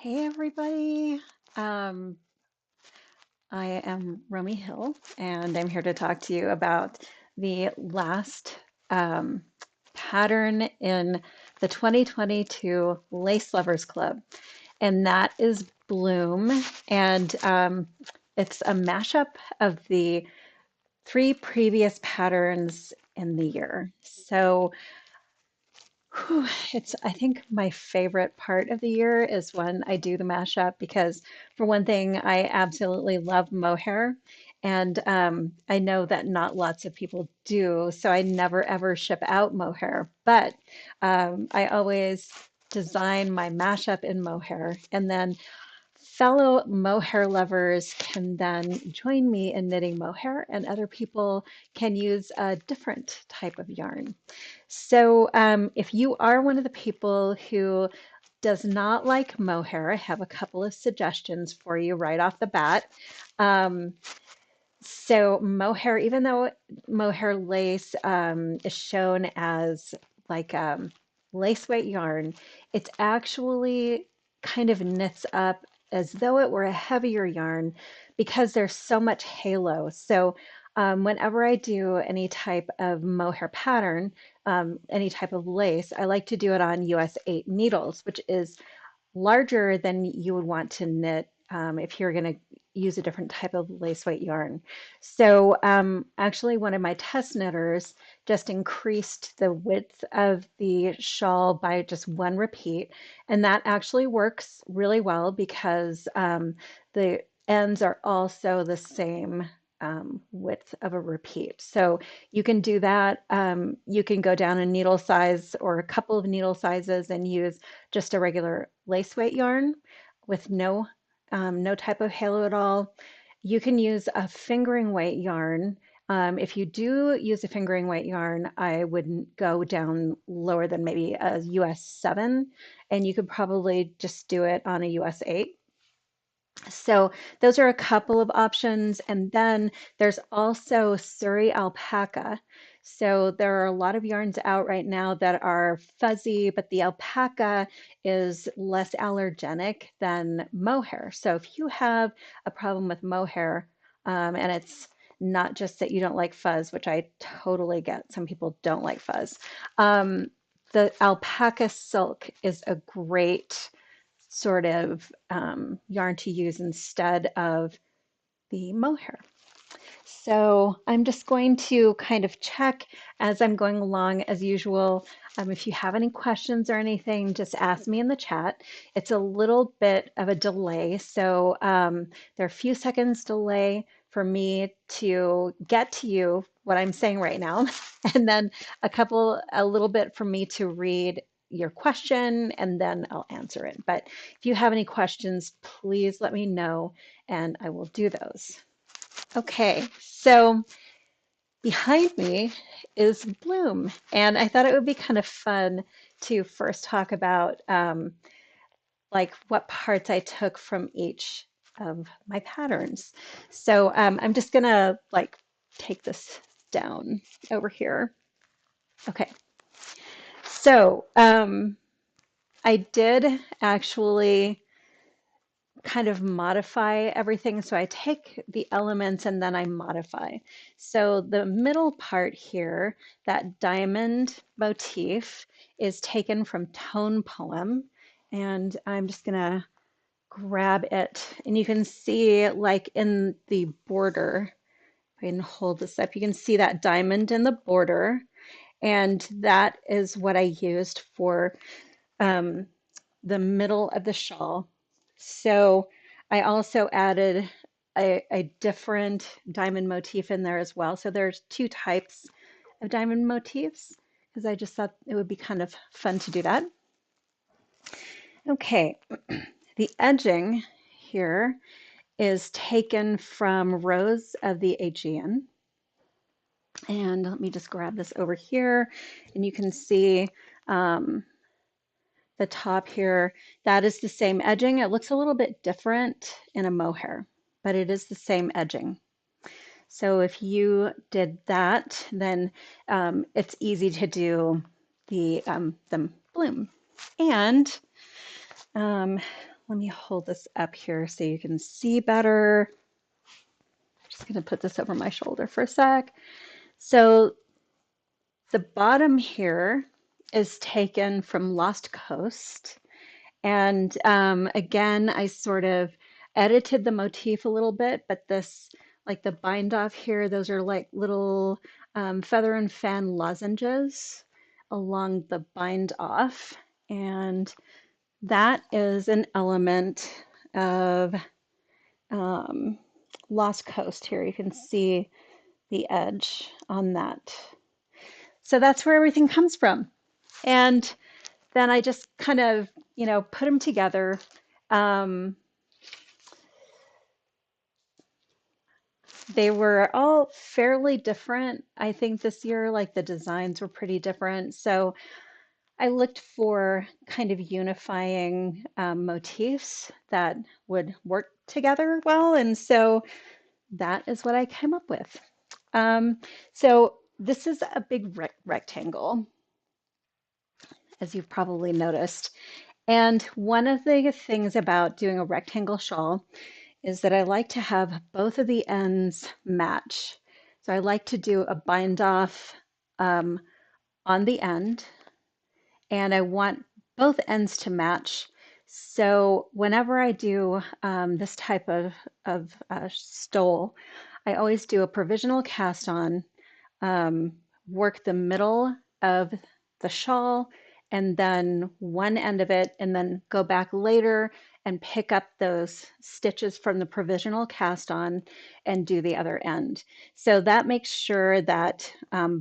Hey everybody. Um, I am Romy Hill, and I'm here to talk to you about the last um, pattern in the 2022 Lace Lovers Club, and that is Bloom. And it's a mashup of the three previous patterns in the year. So Whew, it's, I think my favorite part of the year is when I do the mashup because, for one thing, I absolutely love mohair. And I know that not lots of people do, so I never ever ship out mohair. But I always design my mashup in mohair. And then fellow mohair lovers can then join me in knitting mohair, and other people can use a different type of yarn. So, if you are one of the people who does not like mohair, I have a couple of suggestions for you right off the bat. Um, so, mohair, even though mohair lace is shown as like lace weight yarn, it's actually kind of knits up as though it were a heavier yarn because there's so much halo. So, whenever I do any type of mohair pattern, any type of lace, I like to do it on US 8 needles, which is larger than you would want to knit if you're going to use a different type of lace weight yarn. So actually one of my test knitters just increased the width of the shawl by just one repeat. And that actually works really well because the ends are also the same width of a repeat. So you can do that. You can go down a needle size or a couple of needle sizes and use just a regular lace weight yarn with no type of halo at all. You can use a fingering weight yarn. If you do use a fingering weight yarn, I wouldn't go down lower than maybe a US 7, and you could probably just do it on a US 8. So those are a couple of options. And then there's also Surrey alpaca. So there are a lot of yarns out right now that are fuzzy, but the alpaca is less allergenic than mohair. So if you have a problem with mohair, and it's not just that you don't like fuzz, which I totally get, some people don't like fuzz. The alpaca silk is a great sort of yarn to use instead of the mohair. So I'm just going to kind of check as I'm going along as usual. If you have any questions or anything, just ask me in the chat. It's a little bit of a delay, so there are a few seconds delay for me to get to you what I'm saying right now, and then a little bit for me to read your question, and then I'll answer it. But if you have any questions, please let me know, and I will do those. Okay, so behind me is Bloom, and I thought it would be kind of fun to first talk about like what parts I took from each of my patterns. So I'm just gonna like take this down over here. Okay, so I did actually kind of modify everything. So I take the elements and then I modify. So the middle part here, that diamond motif, is taken from Tone Poem. And I'm just gonna grab it. And you can see like in the border, if I can hold this up, you can see that diamond in the border. And that is what I used for um, the middle of the shawl. So I also added a different diamond motif in there as well. So there's two types of diamond motifs because I just thought it would be kind of fun to do that. Okay, the edging here is taken from Rose of the Aegean. And let me just grab this over here and you can see the top here, that is the same edging. It looks a little bit different in a mohair, but it is the same edging. So if you did that, then it's easy to do the Bloom. And um, let me hold this up here so you can see better. Just going to put this over my shoulder for a sec. So the bottom here is taken from Lost Coast. And again, I sort of edited the motif a little bit, but this, like the bind off here, those are like little feather and fan lozenges along the bind off. And that is an element of Lost Coast here. You can see the edge on that. So that's where everything comes from. And then I just kind of, put them together. Um, they were all fairly different. I think this year, like the designs were pretty different. So I looked for kind of unifying motifs that would work together well. And so that is what I came up with. So this is a big rectangle, as you've probably noticed. And one of the things about doing a rectangle shawl is that I like to have both of the ends match. So I like to do a bind off on the end, and I want both ends to match. So whenever I do this type of stole, I always do a provisional cast on, um, work the middle of the shawl and then one end of it, and then go back later and pick up those stitches from the provisional cast on and do the other end. So that makes sure that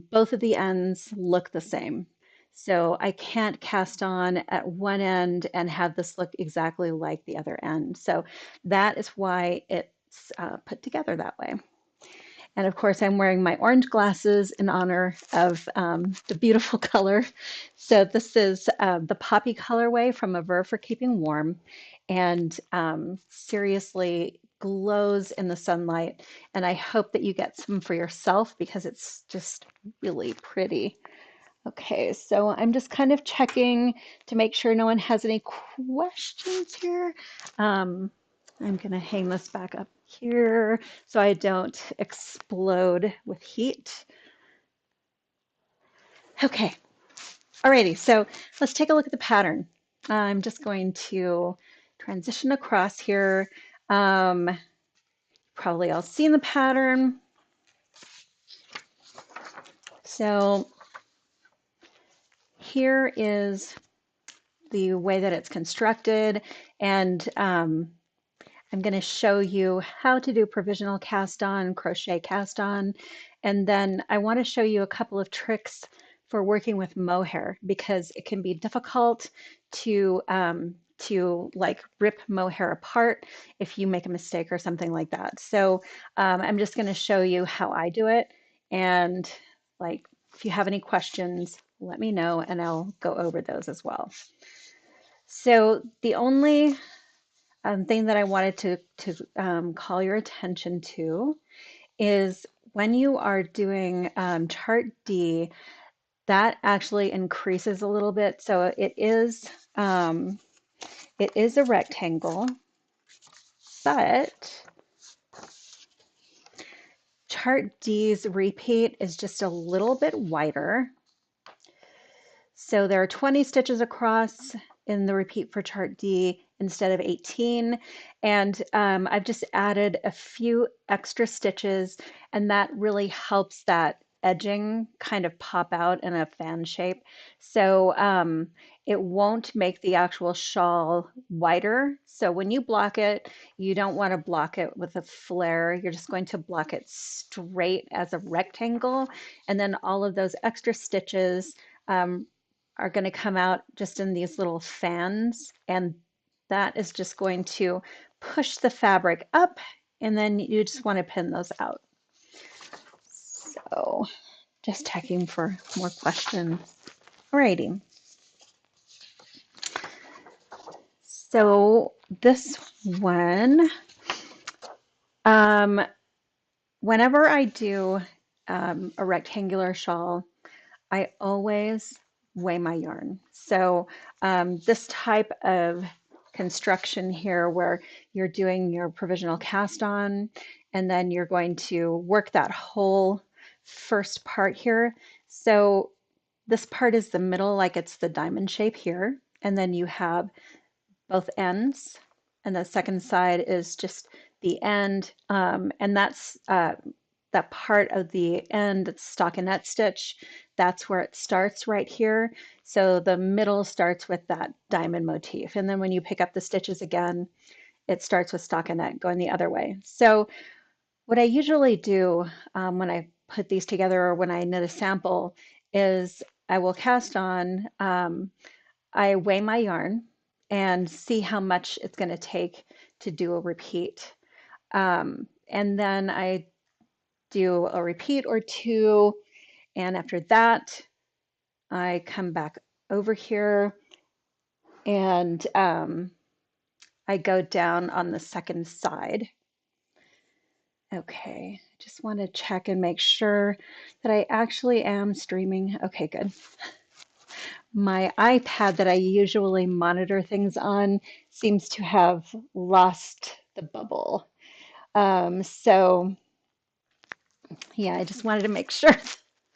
both of the ends look the same. So I can't cast on at one end and have this look exactly like the other end. So that is why it's put together that way. And of course, I'm wearing my orange glasses in honor of the beautiful color. So this is the poppy colorway from A Verve for Keeping Warm, and seriously glows in the sunlight. And I hope that you get some for yourself because it's just really pretty. Okay, so I'm just kind of checking to make sure no one has any questions here. I'm going to hang this back up here so I don't explode with heat. Okay, alrighty, so let's take a look at the pattern. I'm just going to transition across here. Probably all seen the pattern. So here is the way that it's constructed, and I'm going to show you how to do provisional cast on, crochet cast on, and then I want to show you a couple of tricks for working with mohair because it can be difficult to like rip mohair apart if you make a mistake or something like that. So I'm just going to show you how I do it, and like if you have any questions, let me know and I'll go over those as well. So the only thing that I wanted to call your attention to is when you are doing chart D, that actually increases a little bit. So it is a rectangle, but chart D's repeat is just a little bit wider. So there are 20 stitches across in the repeat for chart D instead of 18. And I've just added a few extra stitches, and that really helps that edging kind of pop out in a fan shape. So it won't make the actual shawl wider. So when you block it, you don't want to block it with a flare. You're just going to block it straight as a rectangle. And then all of those extra stitches are going to come out just in these little fans, and that is just going to push the fabric up, and then you just want to pin those out. So just checking for more questions. Alrighty. So this one, whenever I do a rectangular shawl, I always weigh my yarn. So this type of construction here where you're doing your provisional cast on, and then you're going to work that whole first part here. So this part is the middle, like it's the diamond shape here, and then you have both ends, and the second side is just the end, and that's that part of the end, stockinette stitch, that's where it starts right here. So the middle starts with that diamond motif, and then when you pick up the stitches again, it starts with stockinette going the other way. So what I usually do when I put these together or when I knit a sample is I will cast on. I weigh my yarn and see how much it's going to take to do a repeat. And then I do a repeat or two. And after that, I come back over here and I go down on the second side. Okay, just want to check and make sure that I actually am streaming. Okay, good. My iPad that I usually monitor things on seems to have lost the bubble. So yeah, I just wanted to make sure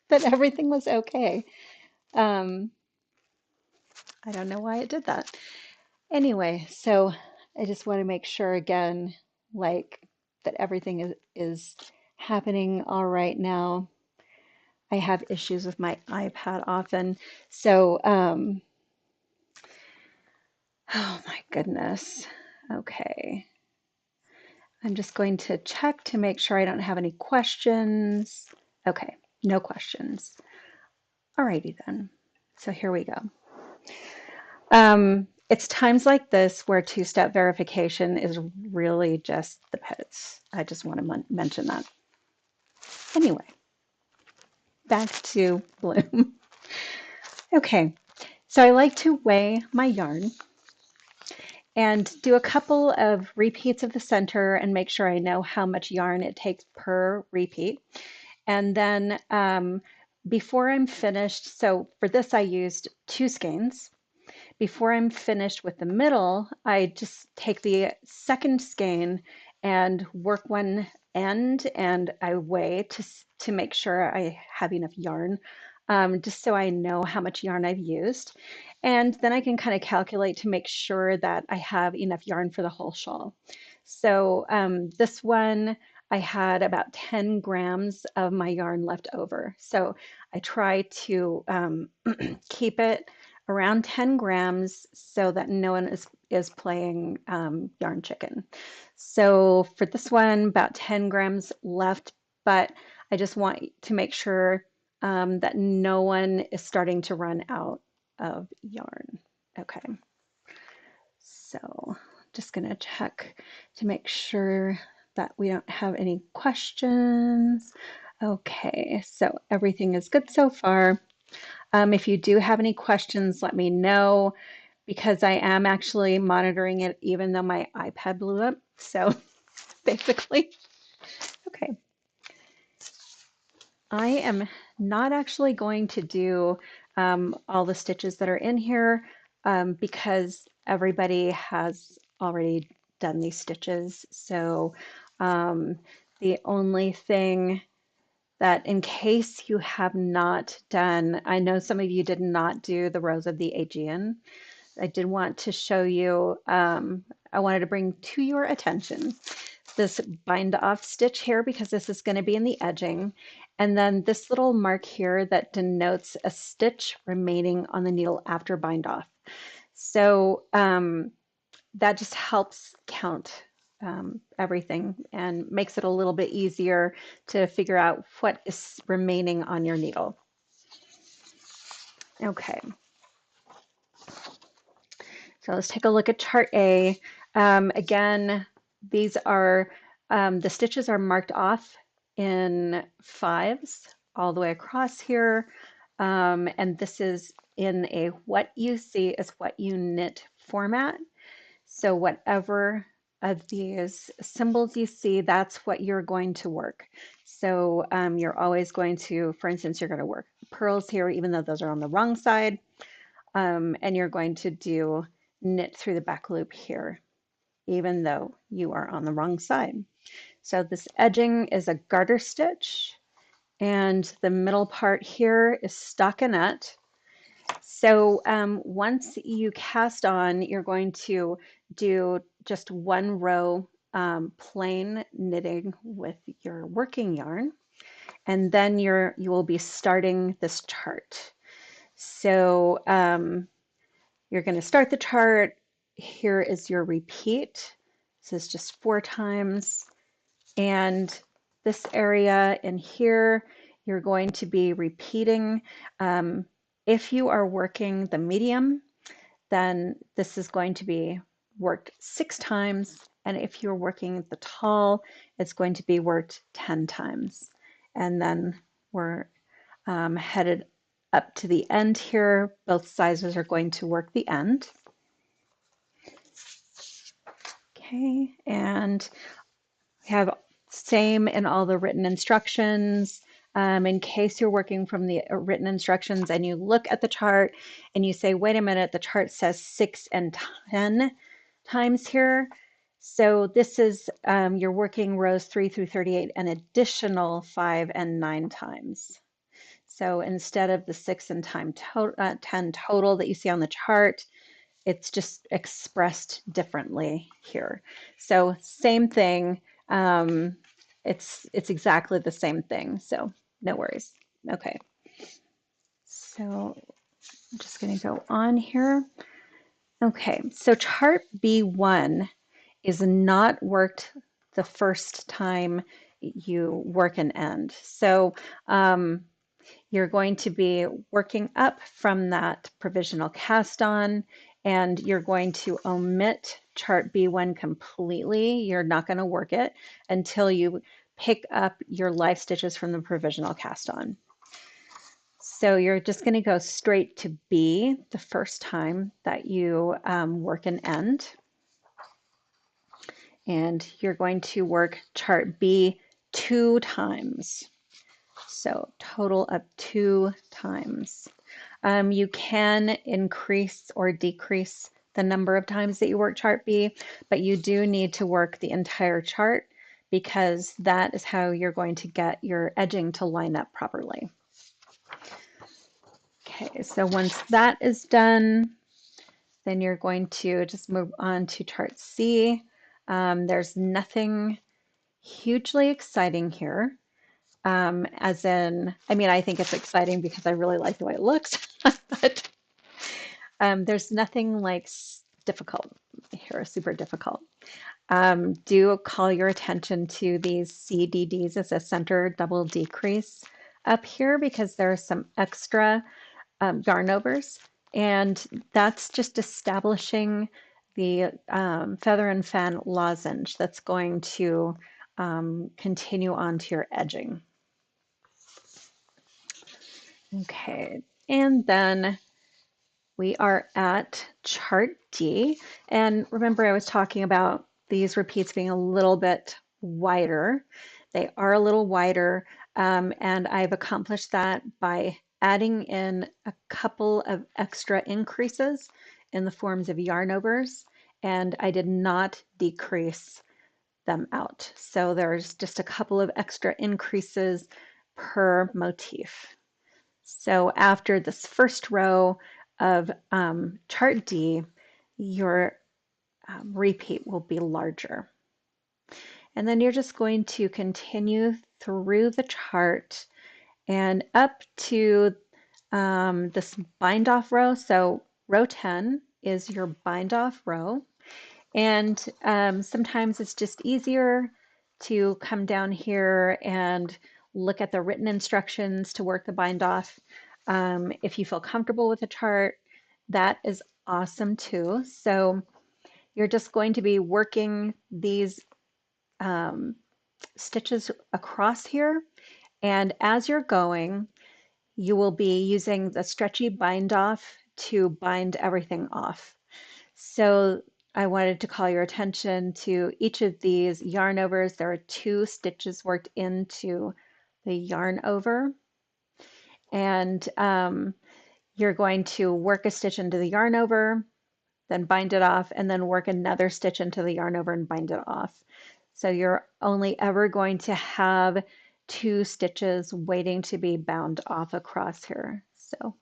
that everything was okay. Um, I don't know why it did that. Anyway, so I just want to make sure again, like that everything is happening all right now. I have issues with my iPad often. So, oh my goodness. Okay. I'm just going to check to make sure I don't have any questions. Okay, no questions. Alrighty then. So here we go. It's times like this where two-step verification is really just the pits. I just want to mention that. Anyway, back to Bloom. Okay, so I like to weigh my yarn and do a couple of repeats of the center and make sure I know how much yarn it takes per repeat. And then before I'm finished, so for this I used 2 skeins. Before I'm finished with the middle, I just take the second skein and work one end and I weigh to make sure I have enough yarn, just so I know how much yarn I've used. And then I can kind of calculate to make sure that I have enough yarn for the whole shawl. So this one, I had about 10 grams of my yarn left over. So I try to keep it around 10 grams so that no one is playing yarn chicken. So for this one, about 10 grams left, but I just want to make sure that no one is starting to run out of yarn. Okay, so just gonna check to make sure that we don't have any questions. Okay, so everything is good so far. If you do have any questions, let me know because I am actually monitoring it even though my iPad blew up. So basically, okay. I am not actually going to do all the stitches that are in here because everybody has already done these stitches. So the only thing that in case you have not done, I know some of you did not do the Rose of the Aegean. I did want to show you, I wanted to bring to your attention this bind off stitch here because this is going to be in the edging. And then this little mark here that denotes a stitch remaining on the needle after bind off. So that just helps count everything and makes it a little bit easier to figure out what is remaining on your needle. Okay, so let's take a look at chart A. Again, these are, the stitches are marked off in 5s all the way across here. And this is in a what you see is what you knit format. So whatever of these symbols you see, that's what you're going to work. So you're always going to, for instance, you're going to work pearls here, even though those are on the wrong side. And you're going to do knit through the back loop here, even though you are on the wrong side. So this edging is a garter stitch, and the middle part here is stockinette. So once you cast on, you're going to do just one row plain knitting with your working yarn, and then you will be starting this chart. So you're going to start the chart. Here is your repeat. This is just 4 times. And this area in here, you're going to be repeating. If you are working the medium, then this is going to be worked 6 times. And if you're working the tall, it's going to be worked 10 times. And then we're headed up to the end here. Both sizes are going to work the end. Okay, and we have same in all the written instructions. In case you're working from the written instructions and you look at the chart and you say, wait a minute, the chart says 6 and 10 times here. So this is you're working rows 3 through 38 an additional 5 and 9 times. So instead of the 6 and 10 total that you see on the chart, it's just expressed differently here. So same thing. It's exactly the same thing. So no worries. Okay. So I'm just going to go on here. Okay. So chart B1 is not worked the first time you work an end. So you're going to be working up from that provisional cast on, and you're going to omit chart B1 completely. You're not going to work it until you pick up your life stitches from the provisional cast on. So you're just going to go straight to B the first time that you work an end. And you're going to work chart B 2 times. So total of 2 times. You can increase or decrease the number of times that you work chart B, but you do need to work the entire chart because that is how you're going to get your edging to line up properly. Okay, so once that is done, then you're going to just move on to chart C. There's nothing hugely exciting here. As in, I mean, I think it's exciting because I really like the way it looks, but there's nothing like difficult here, super difficult. Do call your attention to these CDDs as a center double decrease up here because there are some extra yarn overs, and that's just establishing the feather and fan lozenge that's going to continue on to your edging. Okay, and then we are at chart D. And remember, I was talking about these repeats being a little bit wider. They are a little wider, and I've accomplished that by adding in a couple of extra increases in the forms of yarn overs, and I did not decrease them out. So there's just a couple of extra increases per motif. So after this first row of chart D, your repeat will be larger. And then you're just going to continue through the chart and up to this bind off row. So row 10 is your bind off row. And sometimes it's just easier to come down here and look at the written instructions to work the bind off. If you feel comfortable with the chart, that is awesome too. So you're just going to be working these stitches across here. And as you're going, you will be using the stretchy bind off to bind everything off. So I wanted to call your attention to each of these yarn overs. There are 2 stitches worked into the yarn over, and you're going to work a stitch into the yarn over, then bind it off, and then work another stitch into the yarn over and bind it off. So you're only ever going to have 2 stitches waiting to be bound off across here. So,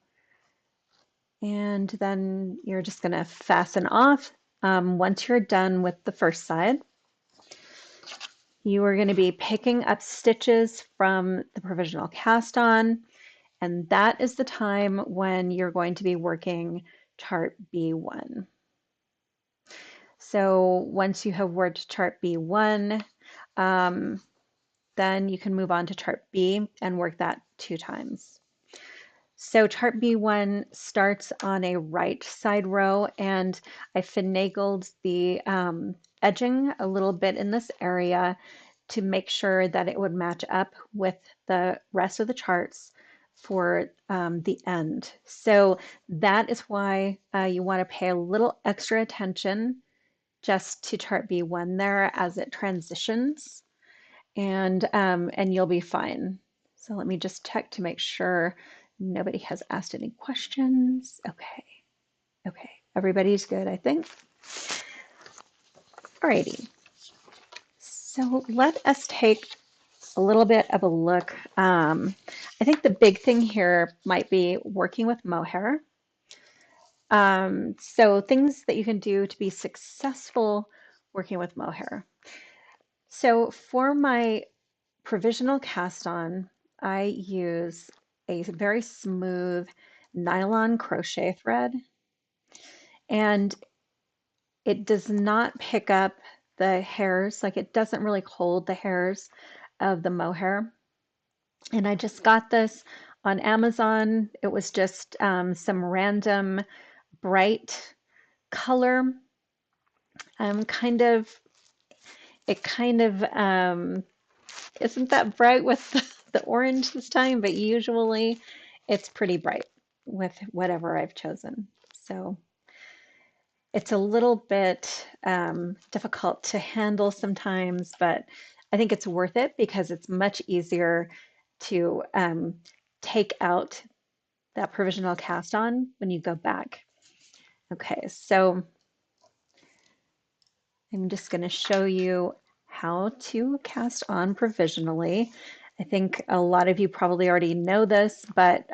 and then you're just going to fasten off. Once you're done with the first side, you are going to be picking up stitches from the provisional cast on, and that is the time when you're going to be working chart B1. So once you have worked chart B1, then you can move on to chart B and work that 2 times. So chart B1 starts on a right side row, and I finagled the edging a little bit in this area to make sure that it would match up with the rest of the charts for the end. So that is why you want to pay a little extra attention just to chart B1 there as it transitions, and you'll be fine. So let me just check to make sure nobody has asked any questions. Okay, everybody's good, I think. Alrighty, so let us take a little bit of a look. I think the big thing here might be working with mohair. So things that you can do to be successful working with mohair. So for my provisional cast on, I use a very smooth nylon crochet thread, and it does not pick up the hairs, like it doesn't really hold the hairs of the mohair. And I just got this on Amazon. It was just some random bright color. Kind of, it kind of isn't that bright with the orange this time, but usually it's pretty bright with whatever I've chosen. So it's a little bit difficult to handle sometimes, but I think it's worth it because it's much easier to take out that provisional cast on when you go back. Okay, so I'm just going to show you how to cast on provisionally. I think a lot of you probably already know this, but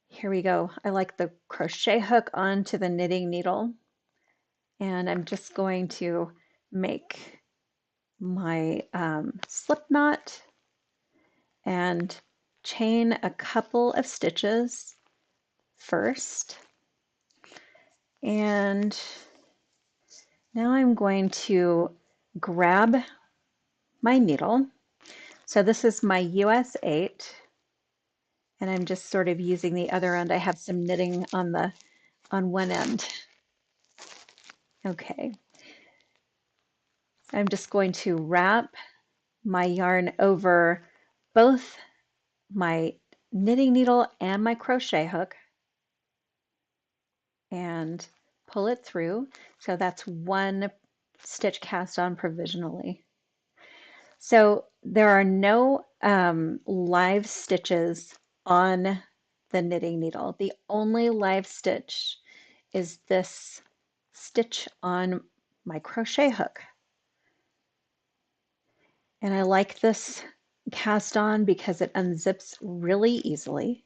here we go. I like the crochet hook onto the knitting needle, and I'm just going to make my slip knot and chain a couple of stitches first. And now I'm going to grab my needle. So this is my US 8, and I'm just sort of using the other end. I have some knitting on one end. Okay. I'm just going to wrap my yarn over both my knitting needle and my crochet hook and pull it through. So that's 1 stitch cast on provisionally. So there are no live stitches on the knitting needle. The only live stitch is this stitch on my crochet hook. And I like this cast on because it unzips really easily.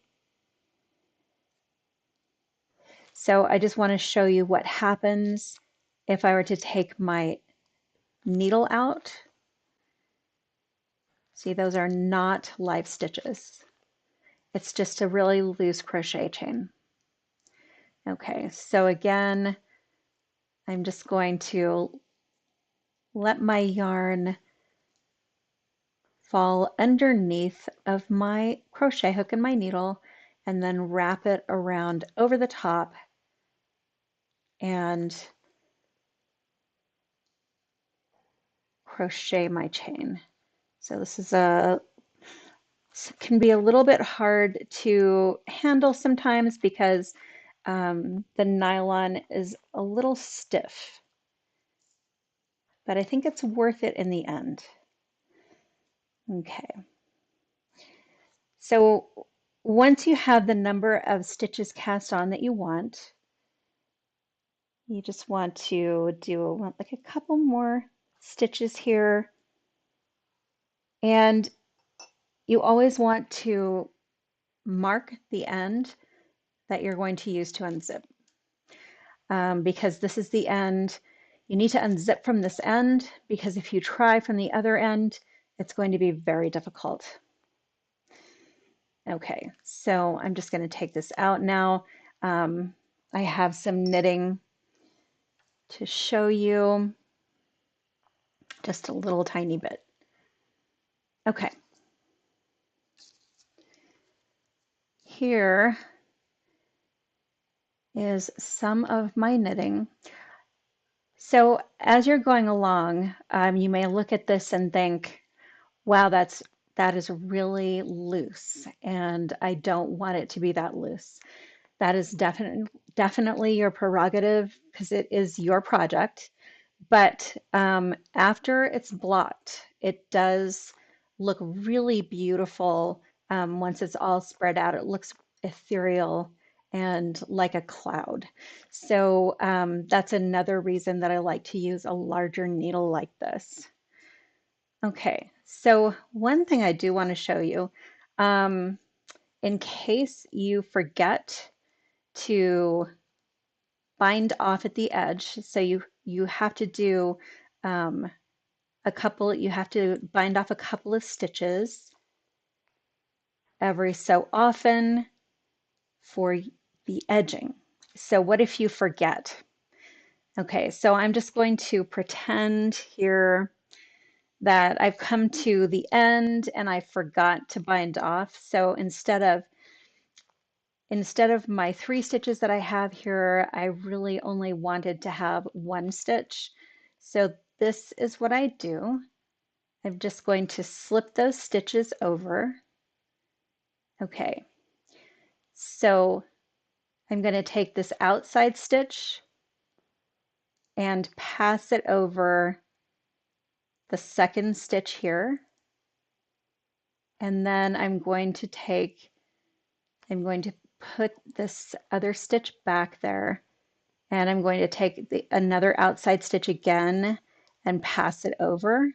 So I just want to show you what happens if I were to take my needle out. See, those are not live stitches. It's just a really loose crochet chain. Okay, so again, I'm just going to let my yarn fall underneath of my crochet hook and my needle, and then wrap it around over the top and crochet my chain. So this is can be a little bit hard to handle sometimes because the nylon is a little stiff, but I think it's worth it in the end. Okay. So once you have the number of stitches cast on that you want, you just want to do like a couple more stitches here. And you always want to mark the end that you're going to use to unzip, because this is the end. You need to unzip from this end, because if you try from the other end, it's going to be very difficult. Okay, so I'm just going to take this out now. I have some knitting to show you, just a little tiny bit. Okay, here is some of my knitting. So as you're going along, you may look at this and think, wow, that is really loose, and I don't want it to be that loose. That is definitely your prerogative, because it is your project. But after it's blocked, it does look really beautiful. Once it's all spread out, it looks ethereal and like a cloud. So that's another reason that I like to use a larger needle like this. Okay, so one thing I do want to show you, um, in case you forget to bind off at the edge, so you have to do um, you have to bind off a couple of stitches every so often for the edging. So what if you forget? Okay, so I'm just going to pretend here that I've come to the end and I forgot to bind off. So instead of my 3 stitches that I have here, I really only wanted to have 1 stitch. So this is what I do. I'm just going to slip those stitches over. Okay, so I'm going to take this outside stitch and pass it over the second stitch here. And then I'm going to put this other stitch back there, and I'm going to take another outside stitch again and pass it over.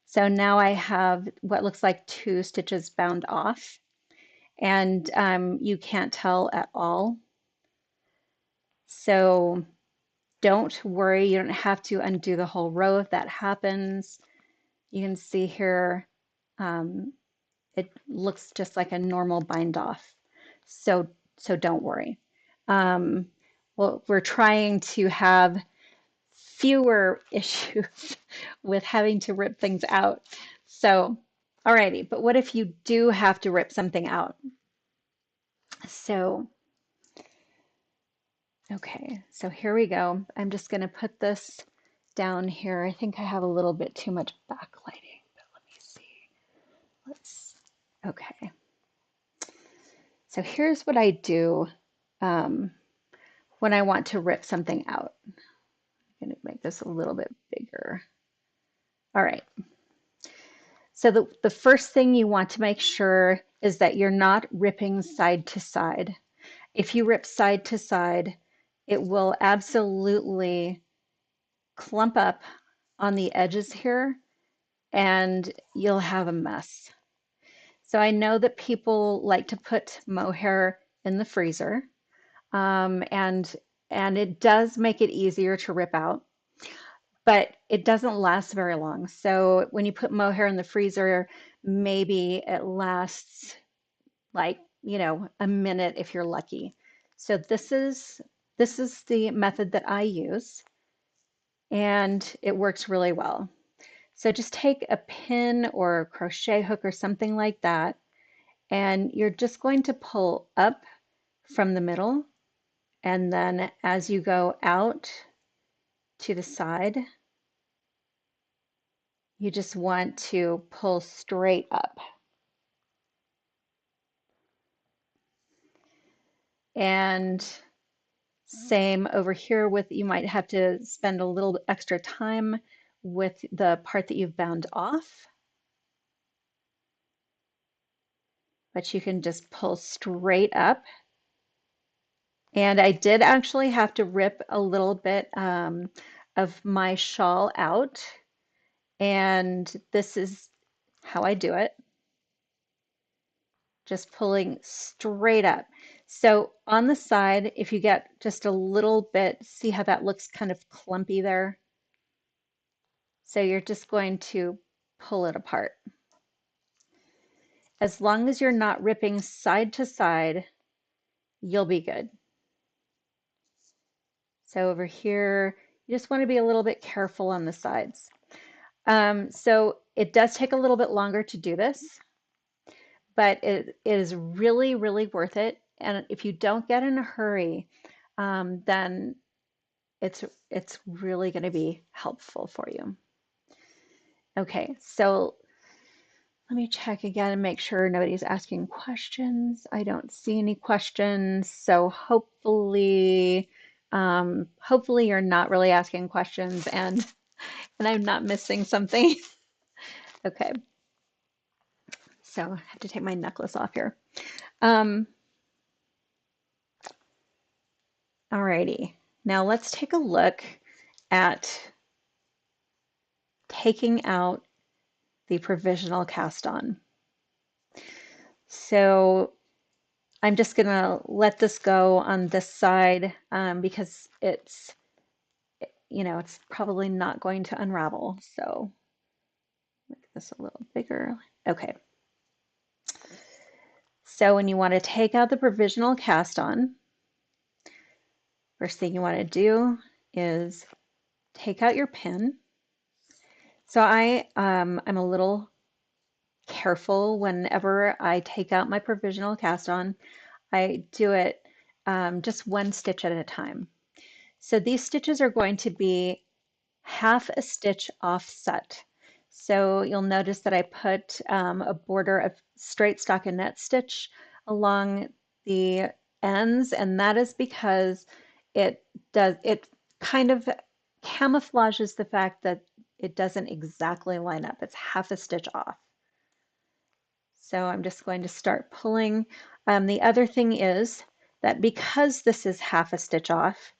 So now I have what looks like 2 stitches bound off, and you can't tell at all. So don't worry, you don't have to undo the whole row if that happens. You can see here, it looks just like a normal bind off. So don't worry. Well, we're trying to have fewer issues with having to rip things out. So, alrighty, but what if you do have to rip something out? So, okay, so here we go. I'm just going to put this down here. I think I have a little bit too much backlighting, but let me see. Okay. So here's what I do um, when I want to rip something out. I'm going to make this a little bit bigger. All right. So the first thing you want to make sure is that you're not ripping side to side. If you rip side to side, it will absolutely clump up on the edges here, and you'll have a mess. So I know that people like to put mohair in the freezer, and it does make it easier to rip out, but it doesn't last very long. So when you put mohair in the freezer, maybe it lasts like, a minute if you're lucky. So this is the method that I use, and it works really well. So just take a pin or a crochet hook or something like that, and you're just going to pull up from the middle, and then as you go out to the side, you just want to pull straight up. And same over here with, you might have to spend a little extra time with the part that you've bound off, but you can just pull straight up And I did actually have to rip a little bit of my shawl out. And this is how I do it, just pulling straight up. So on the side, if you get just a little bit, see how that looks kind of clumpy there? So you're just going to pull it apart. As long as you're not ripping side to side, you'll be good. So over here, you just want to be a little bit careful on the sides. So it does take a little bit longer to do this, but it is really, really worth it. And if you don't get in a hurry, then it's really going to be helpful for you. Okay, so let me check again and make sure nobody's asking questions. I don't see any questions, so hopefully you're not really asking questions and I'm not missing something. Okay, so I have to take my necklace off here. Um, Alrighty, now let's take a look at taking out the provisional cast on. So I'm just gonna let this go on this side because it's probably not going to unravel. So make this a little bigger. Okay. So when you want to take out the provisional cast on, first thing you want to do is take out your pin. So I'm a little careful whenever I take out my provisional cast on. I do it just one stitch at a time. So these stitches are going to be half a stitch offset. So you'll notice that I put a border of straight stockinette stitch along the ends, and that is because it kind of camouflages the fact that it doesn't exactly line up. It's half a stitch off. So I'm just going to start pulling. The other thing is that because this is half a stitch off,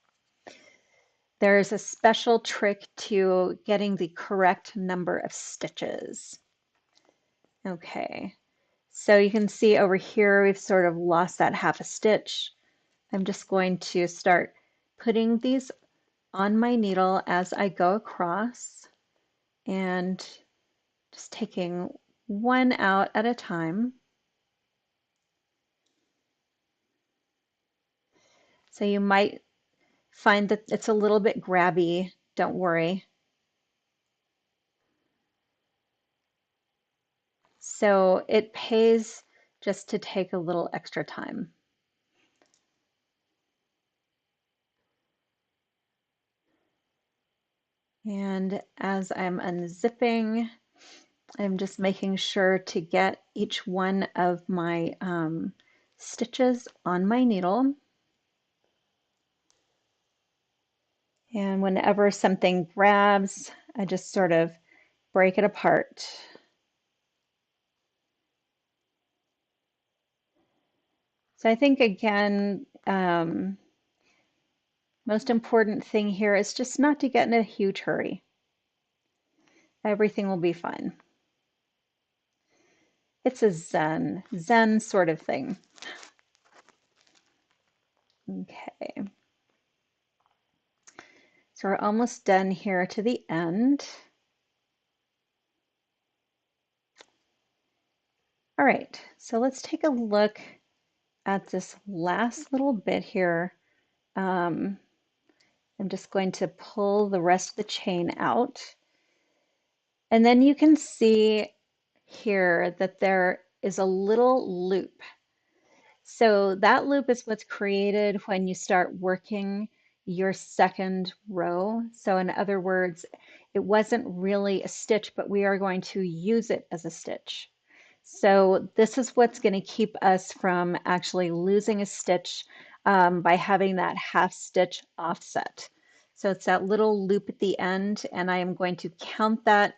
there's a special trick to getting the correct number of stitches. Okay, so you can see over here we've sort of lost that half a stitch. I'm just going to start putting these on my needle as I go across and just taking one out at a time. So you might find that it's a little bit grabby. Don't worry. So it pays just to take a little extra time. And as I'm unzipping, I'm just making sure to get each one of my stitches on my needle. And whenever something grabs, I just sort of break it apart. So I think again, most important thing here is just not to get in a huge hurry. Everything will be fine. It's a zen sort of thing. Okay. So we're almost done here to the end. All right, so let's take a look at this last little bit here. I'm just going to pull the rest of the chain out. And then you can see here that there is a little loop. So that loop is what's created when you start working your second row. So in other words, it wasn't really a stitch, but we are going to use it as a stitch. So this is what's going to keep us from actually losing a stitch by having that half stitch offset. So it's that little loop at the end, and I am going to count that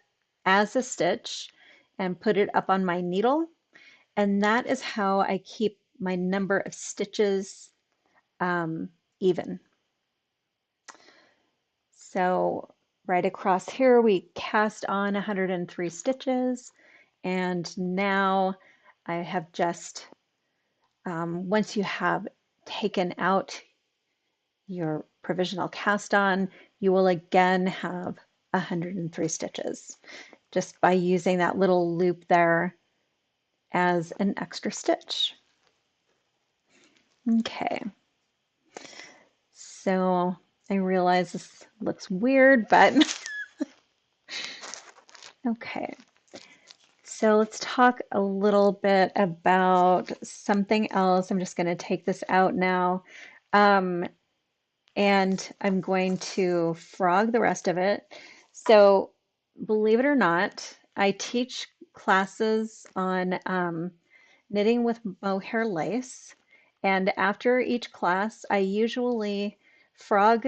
as a stitch and put it up on my needle. And that is how I keep my number of stitches even. So right across here, we cast on 103 stitches. And now I have just, once you have taken out your provisional cast on, you will again have 103 stitches just by using that little loop there as an extra stitch. Okay, so I realize this looks weird, but okay. So let's talk a little bit about something else. I'm just going to take this out now. Um, and I'm going to frog the rest of it. So believe it or not, I teach classes on knitting with mohair lace. And after each class, I usually frog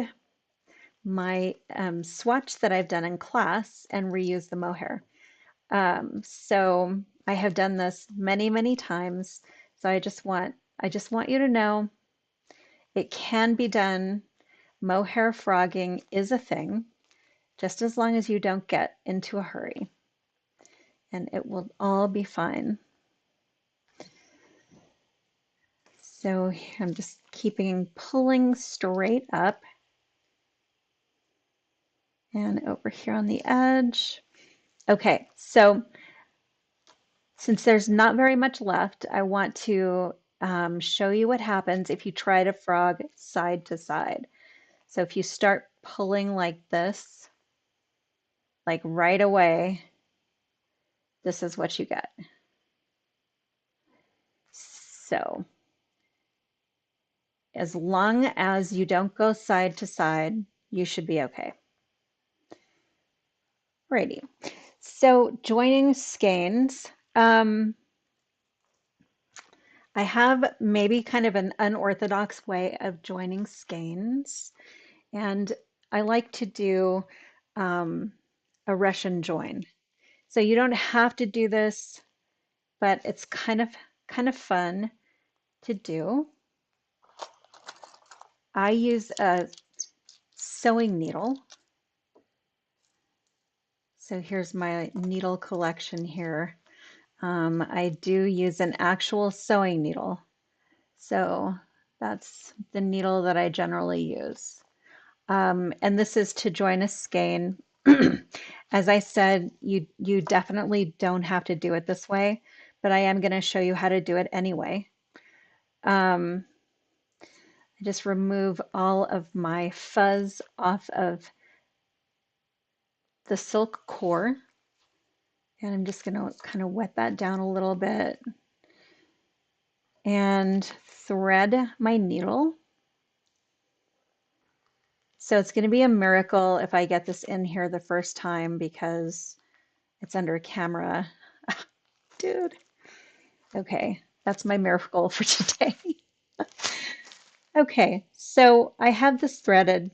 my swatch that I've done in class and reuse the mohair. So I have done this many, many times. So I just want you to know it can be done. Mohair frogging is a thing, just as long as you don't get into a hurry, and it will all be fine. So I'm just keeping pulling straight up and over here on the edge. Okay, so since there's not very much left, I want to show you what happens if you try to frog side to side. So if you start pulling like this, like right away, this is what you get. So as long as you don't go side to side, you should be okay. Righty. So joining skeins. I have maybe kind of an unorthodox way of joining skeins, and I like to do a Russian join. So you don't have to do this, but it's kind of fun to do. I use a sewing needle. So here's my needle collection here. I do use an actual sewing needle. So that's the needle that I generally use. And this is to join a skein. As I said, you definitely don't have to do it this way, but I am going to show you how to do it anyway. I just remove all of my fuzz off of the silk core, and I'm just going to kind of wet that down a little bit and thread my needle. So it's going to be a miracle if I get this in here the first time because it's under camera. Dude. Okay, that's my miracle for today. Okay, so I have this threaded.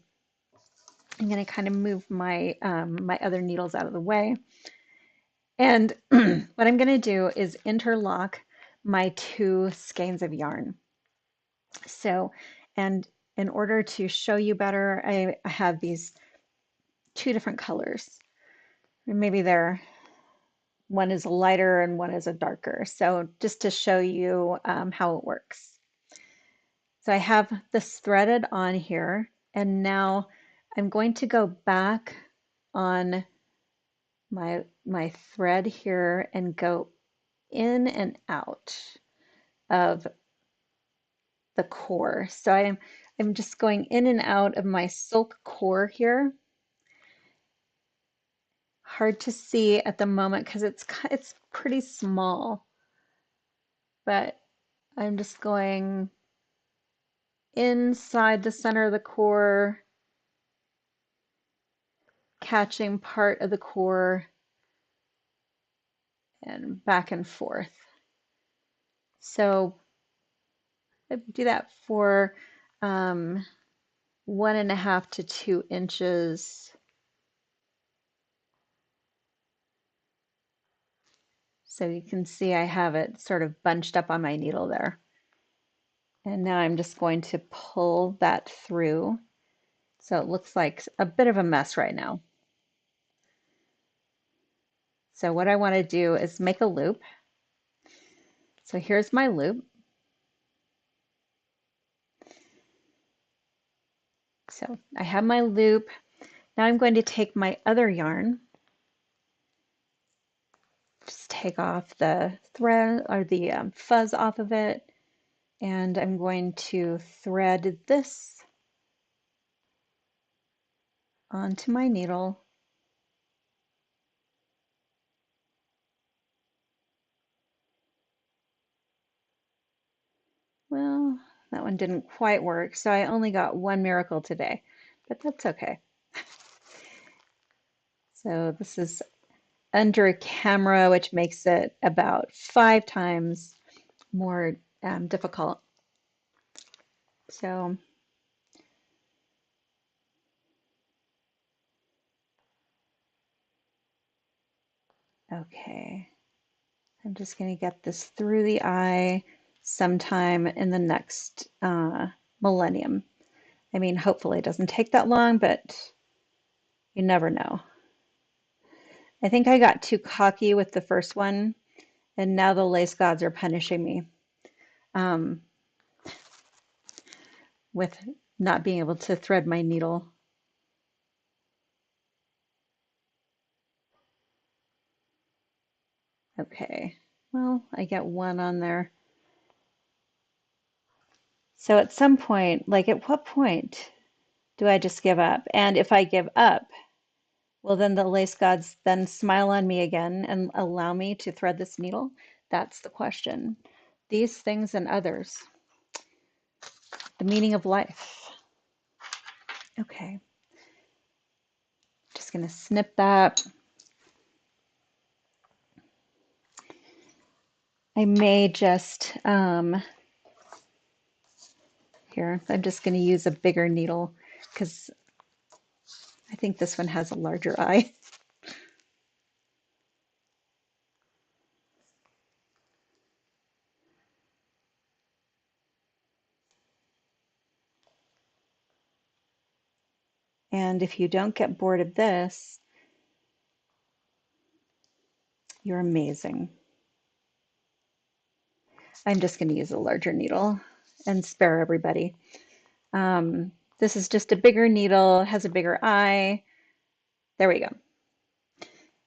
I'm going to kind of move my my other needles out of the way. And what I'm going to do is interlock my two skeins of yarn. So, and in order to show you better, I have these two different colors. Maybe they're one is a lighter and one is a darker. So just to show you how it works. So I have this threaded on here, and now I'm going to go back on my thread here and go in and out of the core. So I'm just going in and out of my silk core here. Hard to see at the moment because it's pretty small, but I'm just going inside the center of the core, catching part of the core and back and forth. So I do that for 1.5 to 2 inches. So you can see I have it sort of bunched up on my needle there. And now I'm just going to pull that through. So it looks like a bit of a mess right now. So what I want to do is make a loop. So here's my loop. So I have my loop. Now I'm going to take my other yarn, just take off the thread or the fuzz off of it, and I'm going to thread this onto my needle. Well, that one didn't quite work, so I only got one miracle today, but that's okay. So this is under camera, which makes it about 5 times more difficult. So, okay, I'm just going to get this through the eye sometime in the next millennium. I mean, hopefully it doesn't take that long, but you never know. I think I got too cocky with the first one, and now the lace gods are punishing me um, with not being able to thread my needle. Okay, well, I get one on there. So at some point, like at what point do I just give up? And if I give up, will then the lace gods then smile on me again and allow me to thread this needle? That's the question. These things and others, the meaning of life. Okay, just gonna snip that. I may just, here, I'm just gonna use a bigger needle because I think this one has a larger eye. And if you don't get bored of this, you're amazing. I'm just going to use a larger needle and spare everybody. This is just a bigger needle, has a bigger eye. There we go.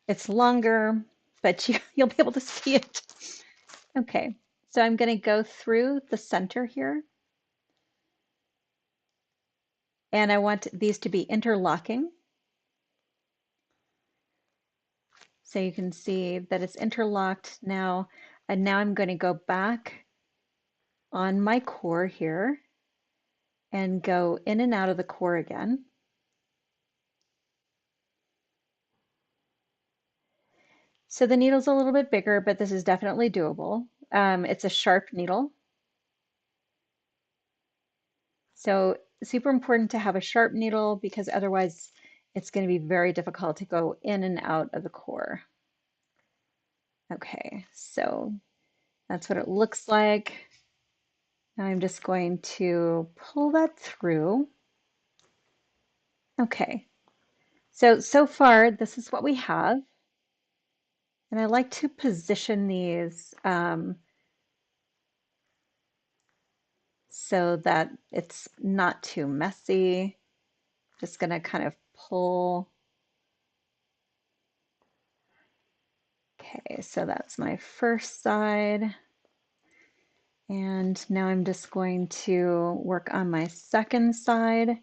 It's longer, but you'll be able to see it. Okay, so I'm going to go through the center here. And I want these to be interlocking. So you can see that it's interlocked now. And now I'm going to go back on my core here and go in and out of the core again. So the needle's a little bit bigger, but this is definitely doable. It's a sharp needle. So super important to have a sharp needle because otherwise it's going to be very difficult to go in and out of the core. Okay, so that's what it looks like. Now I'm just going to pull that through. Okay, so far this is what we have. And I like to position these so that it's not too messy. Just going to kind of pull. Okay, so that's my first side. And now I'm just going to work on my second side.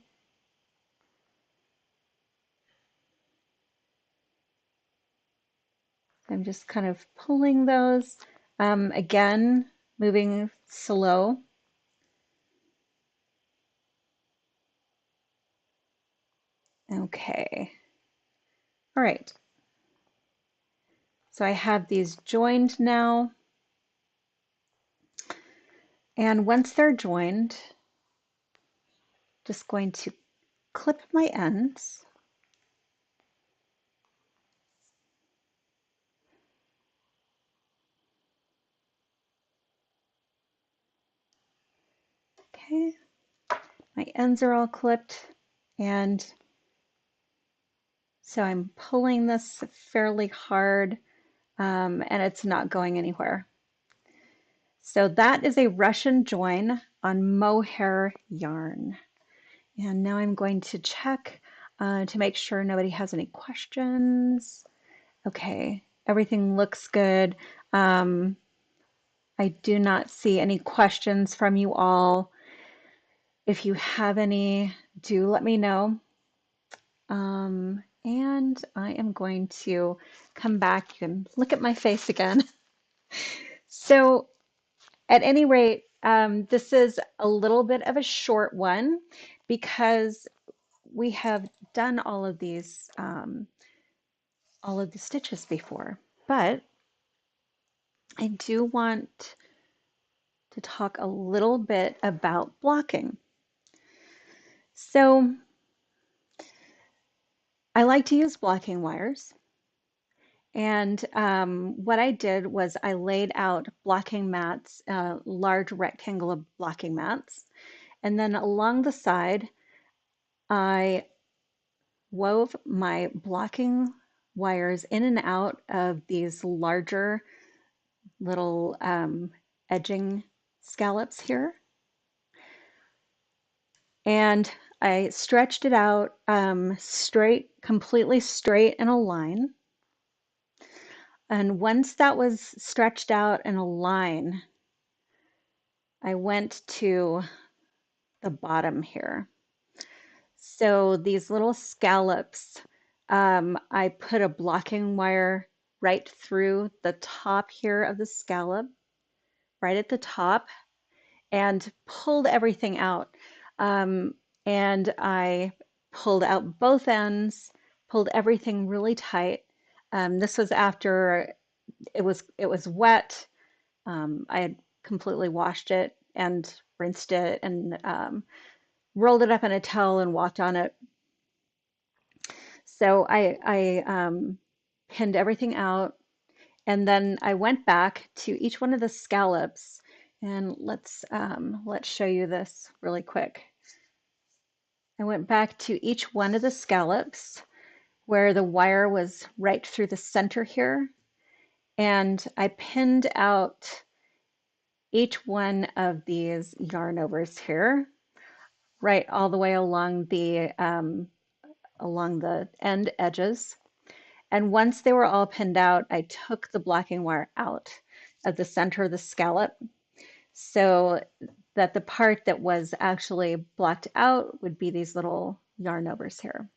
I'm just kind of pulling those. Again, moving slow. Okay. All right. So I have these joined now. And once they're joined, just going to clip my ends. Okay, my ends are all clipped, and so I'm pulling this fairly hard, and it's not going anywhere. So that is a Russian join on mohair yarn. And now I'm going to check to make sure nobody has any questions. Okay, everything looks good. I do not see any questions from you all. If you have any, do let me know. And I am going to come back. You can look at my face again. So at any rate, this is a little bit of a short one because we have done all of the stitches before, but I do want to talk a little bit about blocking. So I like to use blocking wires. And what I did was I laid out blocking mats, large rectangular blocking mats. And then along the side, I wove my blocking wires in and out of these larger little edging scallops here. And I stretched it out straight, completely straight in a line. And once that was stretched out in a line, I went to the bottom here. So these little scallops, I put a blocking wire right through the top here of the scallop, right at the top, and pulled everything out. Um, and I pulled out both ends, pulled everything really tight. This was after it was wet. I had completely washed it and rinsed it and rolled it up in a towel and walked on it. So I pinned everything out, and then I went back to each one of the scallops, and let's show you this really quick. I went back to each one of the scallops where the wire was right through the center here, and I pinned out each one of these yarn overs here, right all the way along the end edges. And once they were all pinned out, I took the blocking wire out of the center of the scallop so that the part that was actually blocked out would be these little yarn overs here.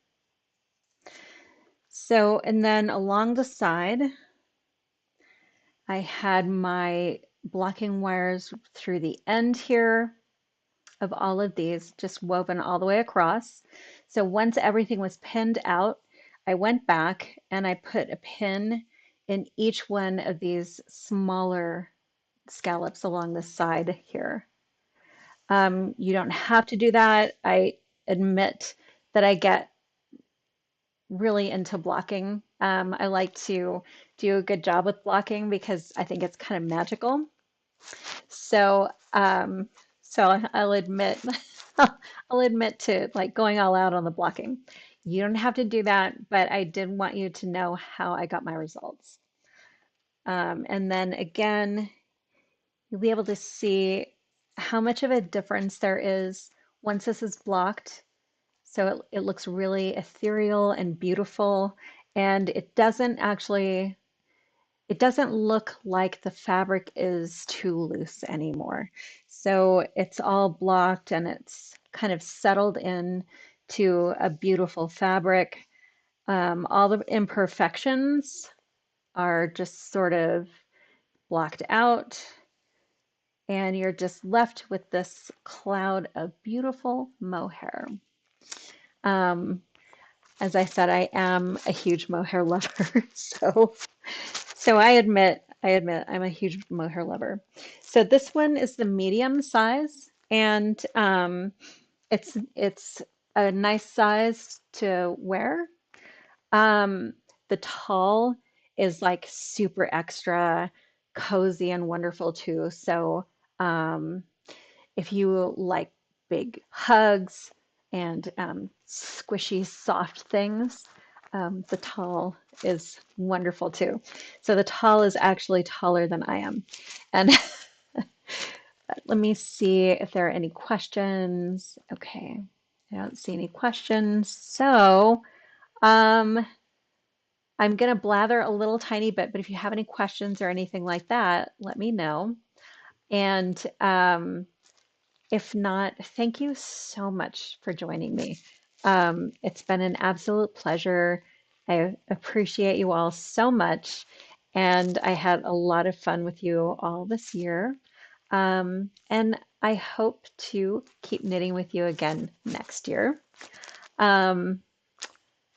So, and then along the side, I had my blocking wires through the end here of all of these, just woven all the way across. So once everything was pinned out, I went back and I put a pin in each one of these smaller scallops along the side here. You don't have to do that. I admit that I get really into blocking. I like to do a good job with blocking because I think it's kind of magical. So, I'll admit, I'll admit to like going all out on the blocking. You don't have to do that, but I did want you to know how I got my results. And then again, you'll be able to see how much of a difference there is once this is blocked. So it looks really ethereal and beautiful, and it doesn't look like the fabric is too loose anymore. So it's all blocked and it's kind of settled in to a beautiful fabric. All the imperfections are just sort of blocked out, and you're just left with this cloud of beautiful mohair. Um, as I said, I am a huge mohair lover, so I admit I'm a huge mohair lover. So this one is the medium size, and it's a nice size to wear. The tall is like super extra cozy and wonderful too. So if you like big hugs and squishy, soft things. The tall is wonderful too. So the tall is actually taller than I am. And let me see if there are any questions. Okay, I don't see any questions. So I'm going to blather a little tiny bit, but if you have any questions or anything like that, let me know. And if not, thank you so much for joining me. It's been an absolute pleasure. I appreciate you all so much. And I had a lot of fun with you all this year. And I hope to keep knitting with you again next year. Um,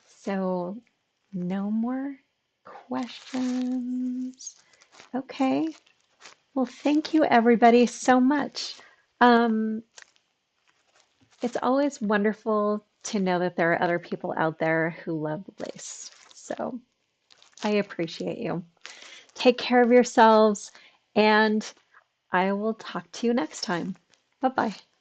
so no more questions. Okay. Well, thank you everybody so much. Um, it's always wonderful to know that there are other people out there who love lace. So I appreciate you. Take care of yourselves, and I will talk to you next time. Bye bye.